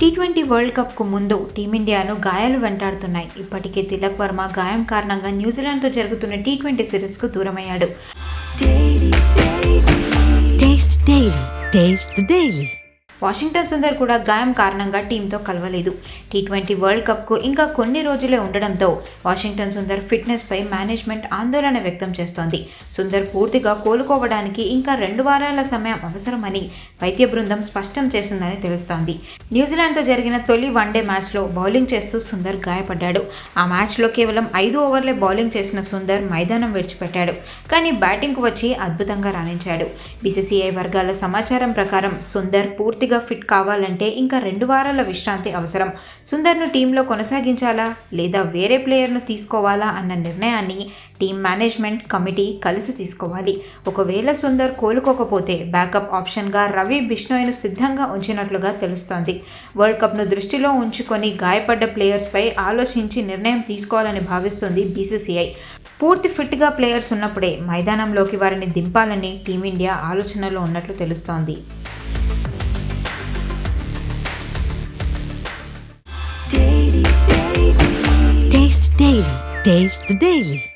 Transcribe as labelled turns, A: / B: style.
A: T20 world కప్కు ముందు టీమిండియాను గాయాలు వెంటాడుతున్నాయి. ఇప్పటికే తిలక్ వర్మ గాయం కారణంగా న్యూజిలాండ్తో జరుగుతున్న టీ20 సిరీస్కు దూరమయ్యాడు. వాషింగ్టన్ సుందర్ కూడా గాయం కారణంగా టీంతో కలవలేదు. టీ20 వరల్డ్ కప్కు ఇంకా కొన్ని రోజులే ఉండడంతో వాషింగ్టన్ సుందర్ ఫిట్నెస్పై మేనేజ్మెంట్ ఆందోళన వ్యక్తం చేస్తోంది. సుందర్ పూర్తిగా కోలుకోవడానికి ఇంకా 2 వారాల సమయం అవసరమని వైద్య బృందం స్పష్టం చేసిందని తెలుస్తోంది. న్యూజిలాండ్తో జరిగిన తొలి వన్డే మ్యాచ్లో బౌలింగ్ చేస్తూ సుందర్ గాయపడ్డాడు. ఆ మ్యాచ్లో కేవలం 5 ఓవర్లే బౌలింగ్ చేసిన సుందర్ మైదానం విడిచిపెట్టాడు. కానీ బ్యాటింగ్కు వచ్చి అద్భుతంగా రాణించాడు. బీసీసీఐ వర్గాల సమాచారం ప్రకారం సుందర్ పూర్తిగా ఫిట్ కావాలంటే ఇంకా 2 వారాల విశ్రాంతి అవసరం. సుందర్ను టీంలో కొనసాగించాలా లేదా వేరే ప్లేయర్ను తీసుకోవాలా అన్న నిర్ణయాన్ని టీం మేనేజ్మెంట్ కమిటీ కలిసి తీసుకోవాలి. ఒకవేళ సుందర్ కోలుకోకపోతే బ్యాకప్ ఆప్షన్గా రవి బిష్ణోయ్ను సిద్ధంగా ఉంచినట్లుగా తెలుస్తోంది. వరల్డ్ కప్ను దృష్టిలో ఉంచుకొని గాయపడ్డ ప్లేయర్స్పై ఆలోచించి నిర్ణయం తీసుకోవాలని భావిస్తుంది బీసీసీఐ. పూర్తి ఫిట్గా ప్లేయర్స్ ఉన్నప్పుడే మైదానంలోకి వారిని దింపాలని టీమిండియా ఆలోచనలో ఉన్నట్లు తెలుస్తోంది.
B: Taste the Daily.